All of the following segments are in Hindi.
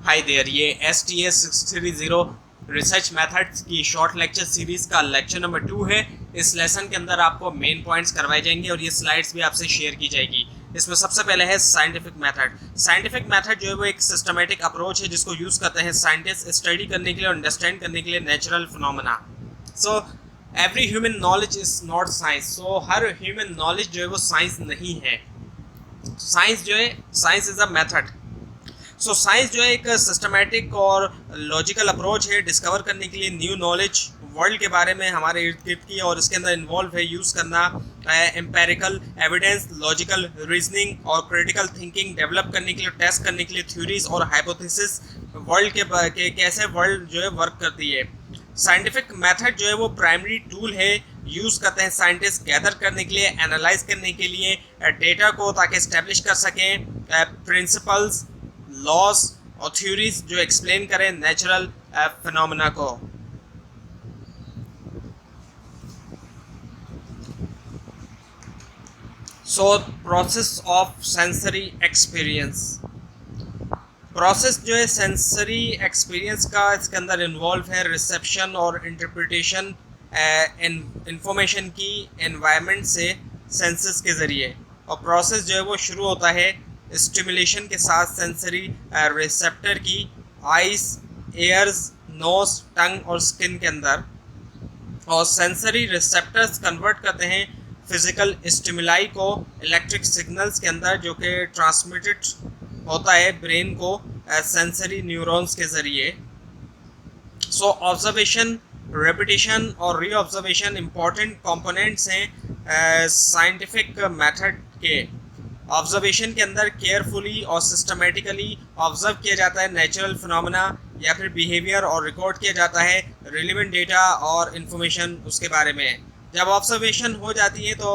हाय देयर, ये STS 630 रिसर्च मेथड्स की शॉर्ट लेक्चर सीरीज का लेक्चर नंबर 2 है। इस लेसन के अंदर आपको मेन पॉइंट्स करवाए जाएंगे और ये स्लाइड्स भी आपसे शेयर की जाएगी। इसमें सबसे पहले है साइंटिफिक मेथड। साइंटिफिक मेथड जो है वो एक सिस्टमेटिक अप्रोच है जिसको यूज़ करते हैं साइंटिस्ट स्टडी करने के लिए और अंडरस्टैंड करने के लिए natural phenomena. So every human knowledge is not science. So her human knowledge जो है वो साइंस नहीं है। साइंस जो है, science is a method. So science जो है एक सिस्टमेटिक और लॉजिकल अप्रोच है डिस्कवर करने के लिए न्यू नॉलेज वर्ल्ड के बारे में, हमारे इर्द गिर्द की, और इसके अंदर इन्वॉल्व है यूज़ करना एम्पेरिकल एविडेंस, लॉजिकल रीजनिंग और क्रिटिकल थिंकिंग डेवलप करने के लिए, टेस्ट करने के लिए थ्योरीज और हाइपोथेसिस वर्ल्ड के कैसे वर्ल्ड जो है वर्क करती है। साइंटिफिक मेथड जो है वो प्राइमरी टूल है, यूज़ करते हैं साइंटिस्ट गैदर करने के लिए, एनालाइज करने के लिए डेटा को, ताकि इस्टेब्लिश कर सकें प्रिंसिपल्स, लॉस और थ्योरीज जो एक्सप्लेन करें नेचुरल फिनोमेना को। So process of sensory experience. Process जो है सेंसरी एक्सपीरियंस का, इसके अंदर इन्वॉल्व है रिसेप्शन और इंटरप्रिटेशन इंफॉर्मेशन की एनवायरनमेंट से सेंसेस के ज़रिए। और प्रोसेस जो है वो शुरू होता है स्टिमुलेशन के साथ सेंसरी रिसेप्टर की आइस, एयर्स, नोज, टंग और स्किन के अंदर। और सेंसरी रिसेप्टर्स कन्वर्ट करते हैं फिजिकल स्टिमुलाई को इलेक्ट्रिक सिग्नल्स के अंदर, जो कि ट्रांसमिटेड होता है ब्रेन को सेंसरी न्यूरॉन्स के ज़रिए। सो ऑब्जर्वेशन, रेपिटेशन और री ऑब्जर्वेशन इंपॉर्टेंट कंपोनेंट्स हैं साइंटिफिक मेथड के। ऑब्जर्वेशन के अंदर केयरफुली और सिस्टमेटिकली ऑब्जर्व किया जाता है नेचुरल फिनोमेना या फिर बिहेवियर, और रिकॉर्ड किया जाता है रिलेवेंट डेटा और इन्फॉर्मेशन उसके बारे में। जब ऑब्जर्वेशन हो जाती है तो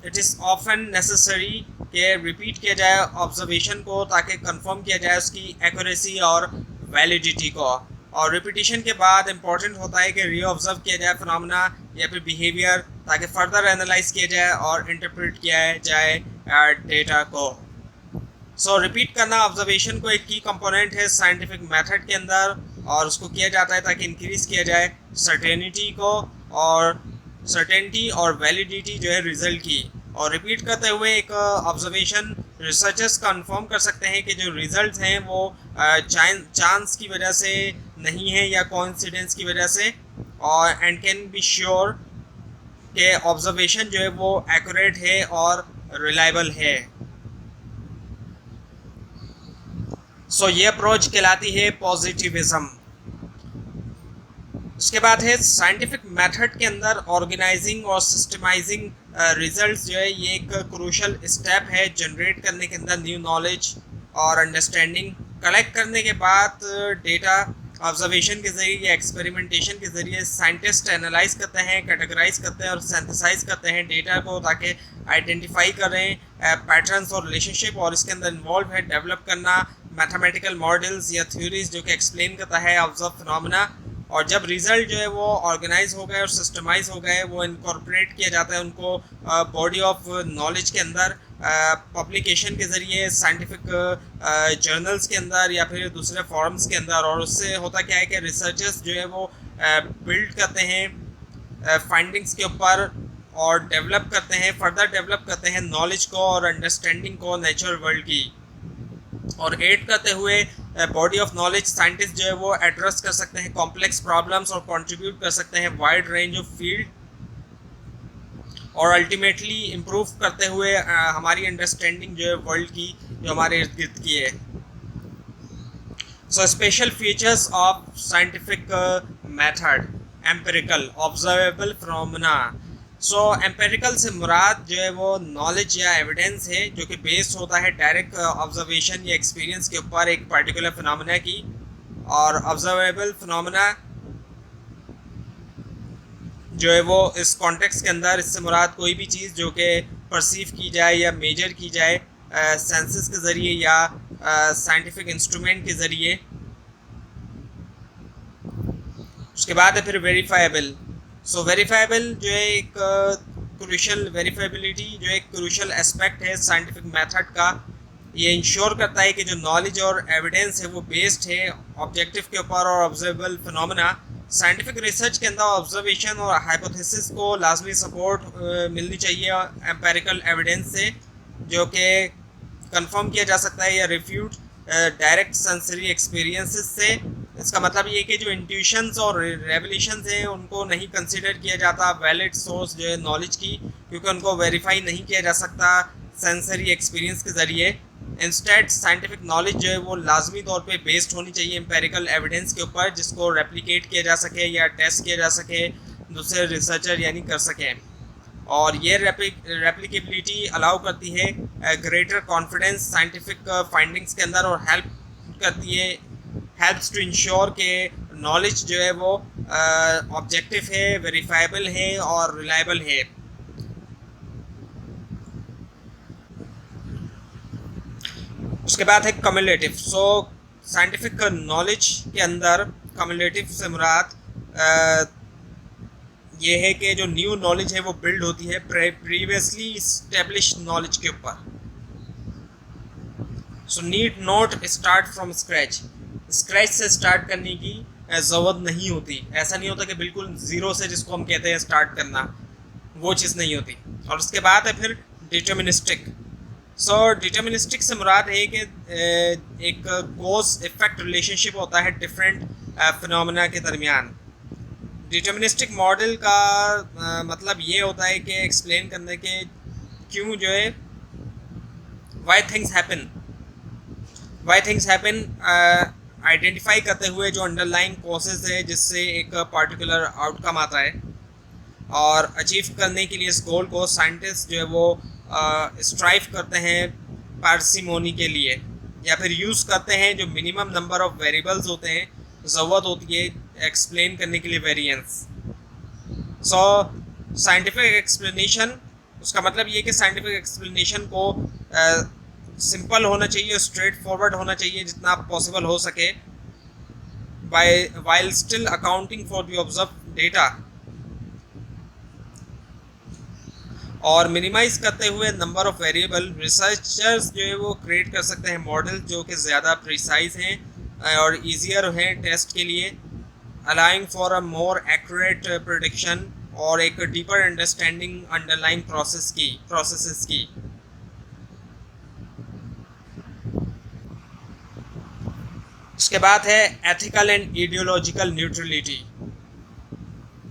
इट इज़ ऑफन नेसेसरी कि रिपीट किया जाए ऑब्जर्वेशन को, ताकि कंफर्म किया जाए उसकी एक्यूरेसी और वैलिडिटी को। और रिपीटिशन के बाद इम्पॉर्टेंट होता है कि री ऑब्जर्व किया जाए फिनोमेना या फिर बिहेवियर, ताकि फर्दर एनालाइज किया जाए और इंटरप्रेट किया जाए डेटा को। सो रिपीट करना ऑब्जर्वेशन को एक की कंपोनेंट है साइंटिफिक मेथड के अंदर, और उसको किया जाता है ताकि इंक्रीज किया जाए सर्टेनिटी को, और सर्टेनिटी और वैलिडिटी जो है रिजल्ट की। और रिपीट करते हुए एक ऑब्जर्वेशन रिसर्चर्स कंफर्म कर सकते हैं कि जो रिजल्ट्स हैं वो चांस की वजह से नहीं है या कोइंसिडेंस की वजह से, और एंड कैन बी श्योर कि ऑब्जर्वेशन जो है वो एक्यूरेट है और रिलायबल है। सो ये अप्रोच कहलाती है पॉजिटिविज्म। उसके बाद है साइंटिफिक मेथड के अंदर ऑर्गेनाइजिंग और सिस्टमाइजिंग रिजल्ट्स जो है ये एक क्रूशल स्टेप है जनरेट करने के अंदर न्यू नॉलेज और अंडरस्टैंडिंग। कलेक्ट करने के बाद डेटा ऑब्जर्वेशन के ज़रिए या एक्सपेरिमेंटेशन के ज़रिए साइंटिस्ट एनालाइज करते हैं, कैटेगराइज करते हैं और सिंथेसाइज करते हैं डेटा को, ताकि आइडेंटिफाई करें पैटर्न्स और रिलेशनशिप, और इसके अंदर इन्वॉल्व है डेवलप करना मैथमेटिकल मॉडल्स या थ्योरीज जो कि एक्सप्लेन करता है ऑब्जर्व फिनोमेना। और जब रिज़ल्ट जो है वो ऑर्गेनाइज हो गए और सिस्टमाइज हो गए, वो इनकॉर्पोरेट किया जाता है उनको बॉडी ऑफ नॉलेज के अंदर, पब्लिकेशन के ज़रिए साइंटिफिक जर्नल्स के अंदर या फिर दूसरे फॉरम्स के अंदर। और उससे होता क्या है कि रिसर्चर्स जो है वो बिल्ड करते हैं फाइंडिंग्स के ऊपर और डेवलप करते हैं, फर्दर डेवलप करते हैं नॉलेज को और अंडरस्टैंडिंग को नेचुरल वर्ल्ड की। और एड करते हुए बॉडी ऑफ नॉलेज साइंटिस्ट जो है वो एड्रेस कर सकते हैं कॉम्प्लेक्स प्रॉब्लम्स और कंट्रीब्यूट कर सकते हैं वाइड रेंज ऑफ फील्ड, और अल्टीमेटली इम्प्रूव करते हुए हमारी अंडरस्टैंडिंग जो है वर्ल्ड की, जो हमारे इर्द गिर्द की है। So special features of scientific method, empirical observable phenomena. So empirical से मुराद जो है वो नॉलेज या एविडेंस है जो कि बेस्ड होता है डायरेक्ट ऑब्जर्वेशन या एक्सपीरियंस के ऊपर एक पर्टिकुलर फिनोमेना की। और ऑब्जर्वेबल फिनोमेना जो है वो इस कॉन्टेक्स्ट के अंदर, इससे मुराद कोई भी चीज़ जो कि परसीव की जाए या मेजर की जाए सेंसेस के ज़रिए या साइंटिफिक इंस्ट्रूमेंट के ज़रिए। उसके बाद है फिर वेरीफाइबल। सो वेरीफाइबल जो है एक क्रूशल, वेरीफाइबिलिटी जो एक क्रूशल एस्पेक्ट है साइंटिफिक मेथड का, ये इंश्योर करता है कि जो नॉलेज और एविडेंस है वो बेस्ड है ऑब्जेक्टिव के ऊपर और ऑब्जर्वेबल फिनोमेना। साइंटिफिक रिसर्च के अंदर ऑब्जर्वेशन और हाइपोथेसिस को लाजमी सपोर्ट मिलनी चाहिए एम्पेरिकल एविडेंस से, जो कि कंफर्म किया जा सकता है या रिफ्यूट डायरेक्ट सेंसरी एक्सपीरियंसेस से। इसका मतलब ये कि जो इंट्यूशंस और रेवलेशंस हैं उनको नहीं कंसीडर किया जाता वैलिड सोर्स जो है नॉलेज की, क्योंकि उनको वेरीफाई नहीं किया जा सकता सेंसरी एक्सपीरियंस के ज़रिए। इंस्टेड साइंटिफिक नॉलेज जो है वो लाजमी तौर पे बेस्ड होनी चाहिए एम्पेरिकल एविडेंस के ऊपर, जिसको रेप्लिकेट किया जा सके या टेस्ट किया जा सके, दूसरे रिसर्चर यानी कर सकें। और ये रेप्लिकेबिलिटी अलाउ करती है ग्रेटर कॉन्फिडेंस साइंटिफिक फाइंडिंग्स के अंदर, और हेल्प करती है, हेल्प्स टू इंश्योर के नॉलेज जो है वो ऑब्जेक्टिव है, वेरीफाइबल है और रिलायबल है। उसके बाद है कम्युलेटिव। सो साइंटिफिक नॉलेज के अंदर कम्युलेटिव से मुराद ये है कि जो न्यू नॉलेज है वो बिल्ड होती है प्रीवियसली इस्टेब्लिश नॉलेज के ऊपर। So need not start from scratch, scratch से स्टार्ट करने की ज़रूरत नहीं होती। ऐसा नहीं होता कि बिल्कुल ज़ीरो से, जिसको हम कहते हैं स्टार्ट करना, वो चीज़ नहीं होती। और उसके बाद है फिर डिटर्मिनिस्टिक। सो डिटर्मिनिस्टिक से मुराद है कि एक कॉज इफेक्ट रिलेशनशिप होता है डिफरेंट फिनोमेना के दरमियान। डिटर्मिनिस्टिक मॉडल का मतलब ये होता है कि एक्सप्लेन करने के क्यों जो है वाई थिंग्स हैपन आइडेंटिफाई करते हुए जो अंडरलाइंग कॉजेज है जिससे एक पार्टिकुलर आउटकम आता है, और अचीव करने के लिए इस गोल को साइंटिस्ट जो है वो स्ट्राइव करते हैं पार्सिमोनी के लिए, या फिर यूज़ करते हैं जो मिनिमम नंबर ऑफ वेरिएबल्स होते हैं, ज़रूरत होती है एक्सप्लेन करने के लिए वेरिएंस। सो साइंटिफिक एक्सप्लेनेशन, उसका मतलब ये कि साइंटिफिक एक्सप्लेनेशन को सिंपल होना चाहिए, स्ट्रेट फॉरवर्ड होना चाहिए जितना पॉसिबल हो सके, while still accounting for the observe data, और मिनिमाइज करते हुए नंबर ऑफ वेरिएबल। रिसर्चर्स जो है वो क्रिएट कर सकते हैं मॉडल जो कि ज़्यादा प्रिसाइज हैं और ईजियर हैं टेस्ट के लिए, allowing for a more accurate prediction और एक डीपर अंडरस्टैंडिंग अंडरलाइंग प्रोसेसेस की। उसके बाद है एथिकल एंड आइडियोलॉजिकल न्यूट्रलिटी।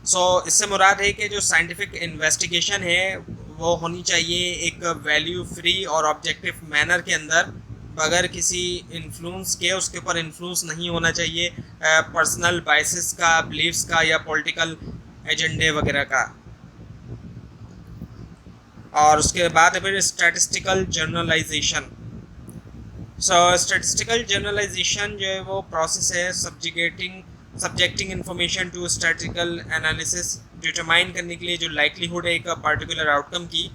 सो इससे मुराद है कि जो साइंटिफिक इन्वेस्टिगेशन है वो होनी चाहिए एक वैल्यू फ्री और ऑब्जेक्टिव मैनर के अंदर, बगैर किसी इन्फ्लुएंस के। उसके ऊपर इन्फ्लुएंस नहीं होना चाहिए पर्सनल बाइसेस का, बिलीफ्स का या पॉलिटिकल एजेंडे वगैरह का। और उसके बाद फिर statistical generalization. So statistical generalization जो है वो प्रोसेस है subjecting information to statistical analysis, determine करने के लिए जो लाइक्लीहुड है एक पर्टिकुलर आउटकम की।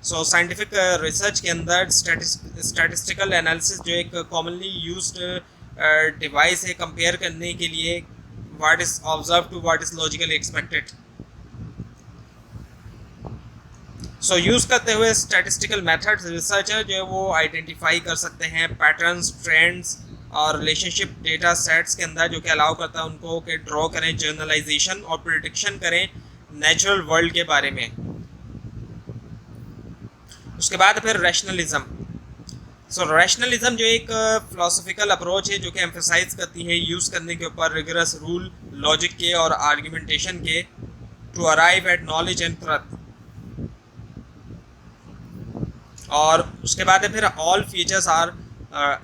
सो साइंटिफिक रिसर्च के अंदर स्टैटिस्टिकल एनालिसिस जो एक कॉमनली यूज्ड डिवाइस है कंपेयर करने के लिए what is observe to what is logically expected. So use करते हुए स्टैटिस्टिकल मेथड्स रिसर्चर जो है वो आइडेंटिफाई कर सकते हैं पैटर्न्स, ट्रेंड्स और रिलेशनशिप डेटा सेट्स के अंदर, जो कि अलाउ करता है उनको कि ड्रॉ करें जर्नलाइजेशन और प्रेडिक्शन करें नेचुरल वर्ल्ड के बारे में। उसके बाद फिर रैशनलिज्म। सो रैशनलिज्म जो एक फिलोसफिकल अप्रोच है जो कि एम्फेसाइज करती है यूज़ करने के ऊपर रिगरस रूल, लॉजिक के और आर्ग्यूमेंटेशन के to arrive at knowledge and truth. और उसके बाद फिर all features are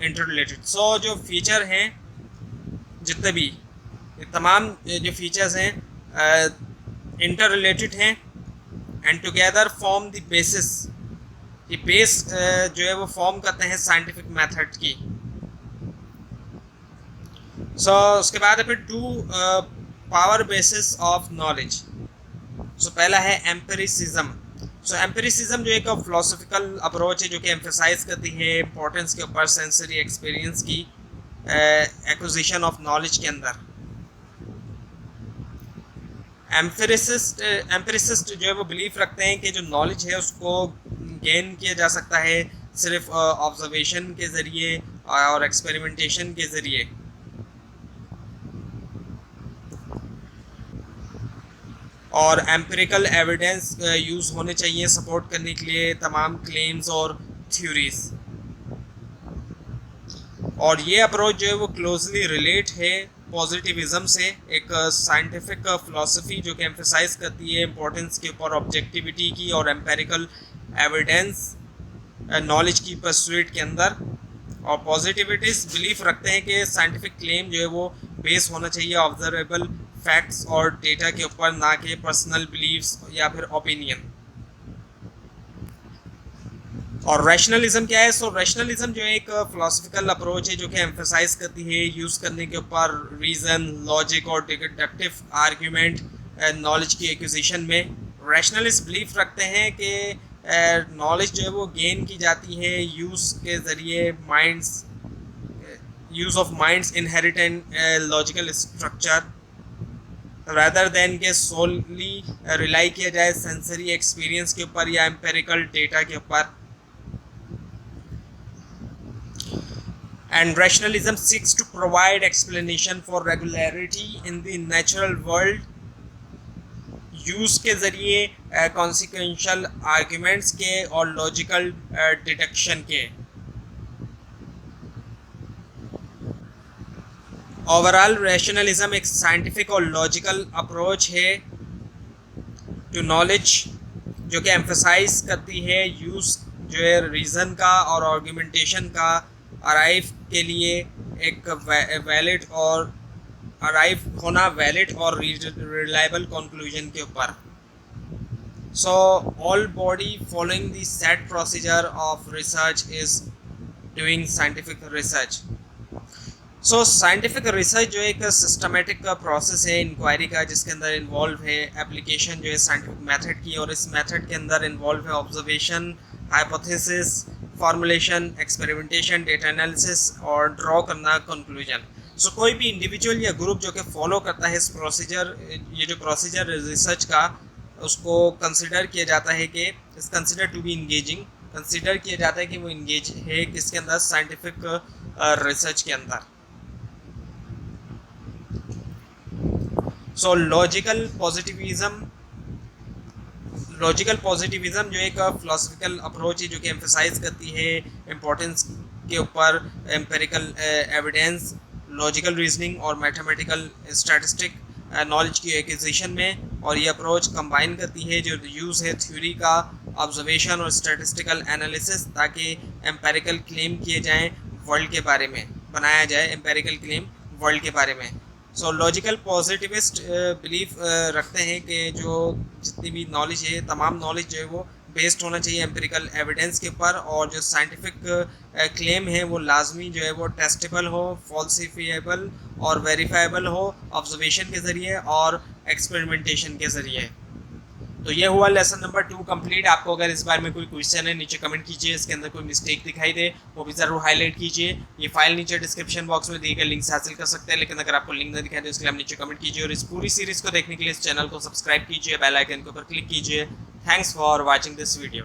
interrelated. So जो फीचर हैं जितने भी तमाम जो फीचर्स हैं इंटर रिलेटेड हैं and together form the basis, ये बेस जो है वो फॉर्म करते हैं साइंटिफिक मेथड की। सो उसके बाद फिर two power basis of knowledge. So पहला है एम्पिरिसिज्म। सो एम्पिरिसिज्म जो एक फिलोसफिकल अप्रोच है जो कि एम्फेसाइज करती है इंपॉर्टेंस के ऊपर सेंसरी एक्सपीरियंस की एक्विजिशन ऑफ नॉलेज के अंदर। एम्पिरिसिस्ट जो है वो बिलीफ रखते हैं कि जो नॉलेज है उसको गेन किया जा सकता है सिर्फ ऑब्जर्वेशन के ज़रिए और एक्सपेरिमेंटेशन के ज़रिए। और एम्पिरिकल एविडेंस यूज़ होने चाहिए सपोर्ट करने के लिए तमाम क्लेम्स और थ्योरीज। और ये अप्रोच जो है वो क्लोजली रिलेट है पॉजिटिविज्म से, एक साइंटिफिक फिलॉसफी जो कि एम्फेसाइज करती है इम्पोर्टेंस के ऊपर ऑब्जेक्टिविटी की और एम्पेरिकल एविडेंस नॉलेज की परस्यूट के अंदर। और पॉजिटिविटीज बिलीफ रखते हैं कि साइंटिफिक क्लेम जो है वो बेस होना चाहिए ऑब्जर्वेबल फैक्ट्स और डेटा के ऊपर, ना कि पर्सनल बिलीव्स या फिर ओपिनियन। और रैशनलिज्म क्या है? सो रैशनलिज्म जो है एक फिलोसफिकल अप्रोच है जो कि एम्फेसाइज करती है यूज़ करने के ऊपर रीज़न, लॉजिक और डिडक्टिव आर्ग्यूमेंट नॉलेज की एक्विजिशन में। रैशनलिस्ट बिलीफ रखते हैं कि नॉलेज जो है वो गेन की जाती है यूज़ के ज़रिए, minds use of minds inherent logical structure rather than के सोलली रिलाई किया जाए सेंसरी एक्सपीरियंस के ऊपर या एम्पेरिकल डेटा के ऊपर। And rationalism seeks to provide explanation for regularity in the natural world, use के जरिए consequential arguments के और logical deduction के। ओवरऑल rationalism एक scientific और logical approach है to knowledge जो कि emphasize करती है यूज जो है रीज़न का और argumentation का अराइव के लिए एक वैलिड और अराइव होना वैलिड और रिलायबल कंक्लूजन के ऊपर। So all body following the set procedure of research is doing scientific research. So scientific research जो एक सिस्टमेटिक का प्रोसेस है इंक्वायरी का, जिसके अंदर इन्वॉल्व है एप्लीकेशन जो है साइंटिफिक मेथड की, और इस मेथड के अंदर इन्वॉल्व है observation, hypothesis, formulation, experimentation, data analysis और ड्रॉ करना कंक्लूजन। सो कोई भी इंडिविजुअल या ग्रुप जो कि फॉलो करता है इस प्रोसीजर, ये जो प्रोसीजर रिसर्च का, उसको कंसिडर किया जाता है कि इस consider to be engaging, consider किया जाता है कि वो इंगेज है किसके अंदर, साइंटिफिक रिसर्च के अंदर। सो लॉजिकल पॉजिटिविज्म जो एक फिलोसफिकल अप्रोच है जो कि एम्फेसाइज करती है इम्पोर्टेंस के ऊपर एम्पेरिकल एविडेंस, लॉजिकल रीजनिंग और मैथमेटिकल स्टैटिस्टिक नॉलेज की एक्विजिशन में। और ये अप्रोच कंबाइन करती है जो यूज़ है थ्योरी का, ऑब्जर्वेशन और स्टैटिस्टिकल एनालिसिस, ताकि एम्पेरिकल क्लेम किए जाएँ वर्ल्ड के बारे में, बनाया जाए एम्पेरिकल क्लेम वर्ल्ड के बारे में। सो लॉजिकल पॉजिटिविस्ट बिलीफ रखते हैं कि जो जितनी भी नॉलेज है, तमाम नॉलेज जो है वो बेस्ड होना चाहिए एम्पिरिकल एविडेंस के ऊपर, और जो साइंटिफिक क्लेम है वो लाजमी जो है वो टेस्टेबल हो, फॉल्सिफिएबल और वेरीफाइबल हो ऑब्जर्वेशन के ज़रिए और एक्सपेरिमेंटेशन के ज़रिए। तो ये हुआ लेसन नंबर 2 कंप्लीट। आपको अगर इस बारे में कोई क्वेश्चन है नीचे कमेंट कीजिए, इसके अंदर कोई मिस्टेक दिखाई दे वो भी ज़रूर हाईलाइट कीजिए। ये फाइल नीचे डिस्क्रिप्शन बॉक्स में दिए गए लिंक से हासिल कर सकते हैं, लेकिन अगर आपको लिंक ना दिखाई दे उसके लिए आप नीचे कमेंट कीजिए। और इस पूरी सीरीज़ को देखने के लिए इस चैनल को सब्सक्राइब कीजिए, बेल आइकन के ऊपर क्लिक कीजिए। Thanks for watching this video.